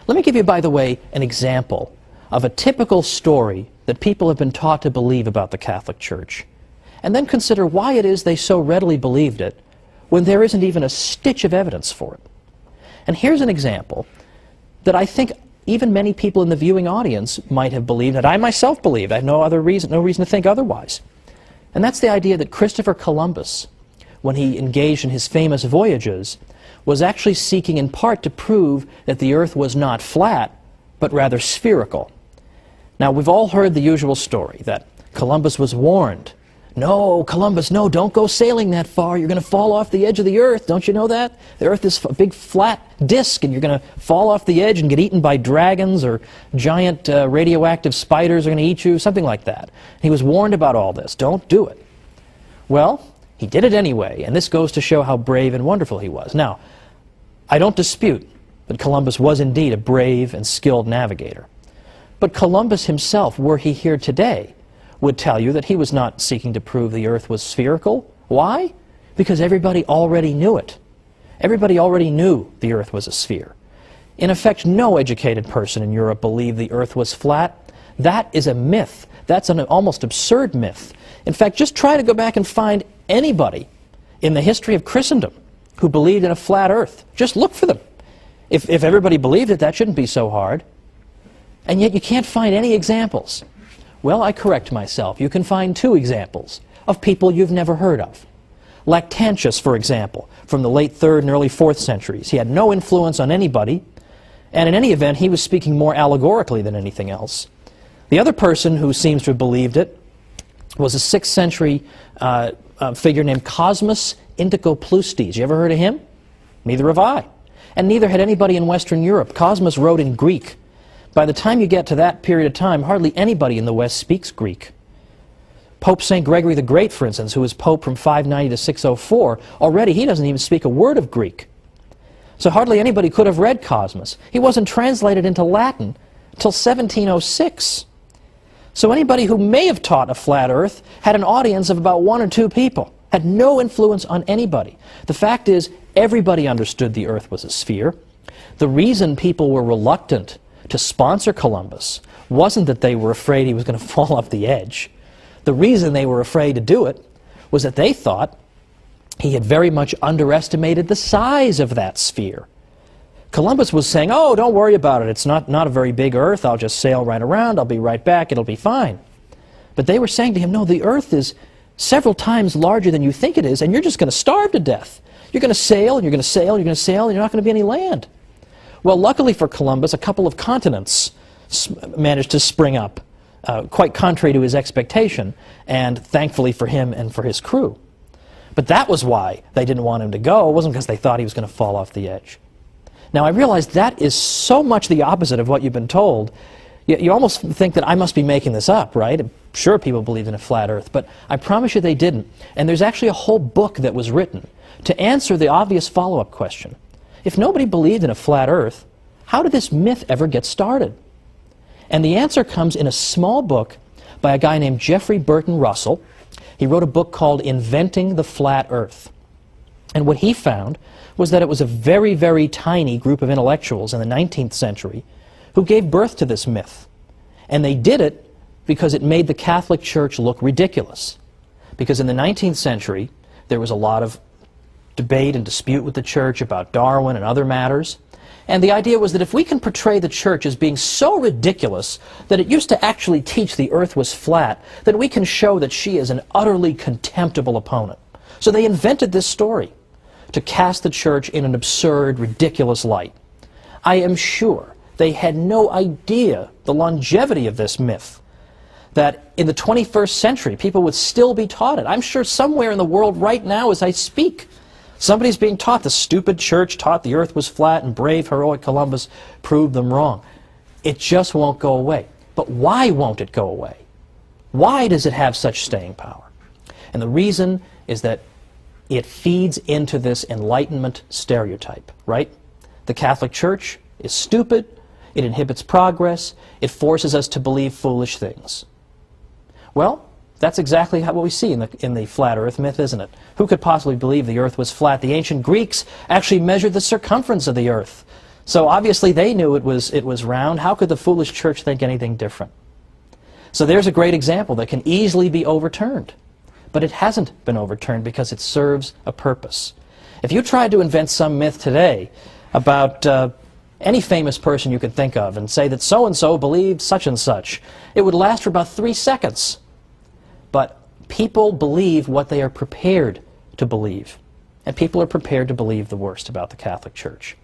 Let me give you, by the way, an example of a typical story that people have been taught to believe about the Catholic Church, and then consider why it is they so readily believed it when there isn't even a stitch of evidence for it. And here's an example that I think even many people in the viewing audience might have believed, and I myself believed. I have no reason to think otherwise. And that's the idea that Christopher Columbus, when he engaged in his famous voyages, was actually seeking in part to prove that the Earth was not flat, but rather spherical. Now, we've all heard the usual story that Columbus was warned. No, Columbus, no, don't go sailing that far. You're going to fall off the edge of the Earth. Don't you know that? The Earth is a big flat disk, and you're going to fall off the edge and get eaten by dragons, or giant radioactive spiders are going to eat you, something like that. He was warned about all this. Don't do it. Well, he did it anyway, and this goes to show how brave and wonderful he was. Now, I don't dispute that Columbus was indeed a brave and skilled navigator. But Columbus himself, were he here today, would tell you that he was not seeking to prove the Earth was spherical. Why? Because everybody already knew it. Everybody already knew the Earth was a sphere. In effect, no educated person in Europe believed the Earth was flat. That is a myth. That's an almost absurd myth. In fact, just try to go back and find anybody in the history of Christendom who believed in a flat Earth. Just look for them. If everybody believed it, that shouldn't be so hard. And yet you can't find any examples. Well, I correct myself. You can find two examples of people you've never heard of. Lactantius, for example, from the late 3rd and early 4th centuries. He had no influence on anybody, and in any event, he was speaking more allegorically than anything else. The other person who seems to have believed it was a 6th century figure named Cosmas Indicopleustes. You ever heard of him? Neither have I. And neither had anybody in Western Europe. Cosmas wrote in Greek. By the time you get to that period of time, hardly anybody in the West speaks Greek. Pope St. Gregory the Great, for instance, who was Pope from 590 to 604, already he doesn't even speak a word of Greek. So hardly anybody could have read Cosmas. He wasn't translated into Latin until 1706. So anybody who may have taught a flat Earth had an audience of about 1 or 2 people, had no influence on anybody. The fact is, everybody understood the Earth was a sphere. The reason people were reluctant to sponsor Columbus wasn't that they were afraid he was going to fall off the edge. The reason they were afraid to do it was that they thought he had very much underestimated the size of that sphere. Columbus was saying, oh, don't worry about it. It's not a very big Earth. I'll just sail right around. I'll be right back. It'll be fine. But they were saying to him, no, the Earth is several times larger than you think it is, and you're just going to starve to death. You're going to sail, and you're going to sail, and you're going to sail, and you're not going to be any land. Well, luckily for Columbus, a couple of continents managed to spring up, quite contrary to his expectation, and thankfully for him and for his crew. But that was why they didn't want him to go. It wasn't because they thought he was going to fall off the edge. Now, I realize that is so much the opposite of what you've been told. You almost think that I must be making this up, right? I'm sure people believed in a flat Earth, but I promise you they didn't. And there's actually a whole book that was written to answer the obvious follow-up question. If nobody believed in a flat Earth, how did this myth ever get started? And the answer comes in a small book by a guy named Jeffrey Burton Russell. He wrote a book called Inventing the Flat Earth. And what he found was that it was a very, very tiny group of intellectuals in the 19th century who gave birth to this myth. And they did it because it made the Catholic Church look ridiculous. Because in the 19th century, there was a lot of debate and dispute with the Church about Darwin and other matters. And the idea was that if we can portray the Church as being so ridiculous that it used to actually teach the Earth was flat, then we can show that she is an utterly contemptible opponent. So they invented this story to cast the Church in an absurd, ridiculous light. I am sure they had no idea the longevity of this myth, that in the 21st century people would still be taught it. I'm sure somewhere in the world right now as I speak, somebody's being taught the stupid Church taught the Earth was flat and brave, heroic Columbus proved them wrong. It just won't go away. But why won't it go away? Why does it have such staying power? And the reason is that it feeds into this Enlightenment stereotype, right? The Catholic Church is stupid, it inhibits progress, it forces us to believe foolish things. Well, that's exactly what we see in the flat Earth myth, isn't it? Who could possibly believe the Earth was flat? The ancient Greeks actually measured the circumference of the Earth. So obviously they knew it was round. How could the foolish church think anything different? So there's a great example that can easily be overturned. But it hasn't been overturned because it serves a purpose. If you tried to invent some myth today about any famous person you could think of and say that so-and-so believed such and such, it would last for about 3 seconds. But people believe what they are prepared to believe. And people are prepared to believe the worst about the Catholic Church.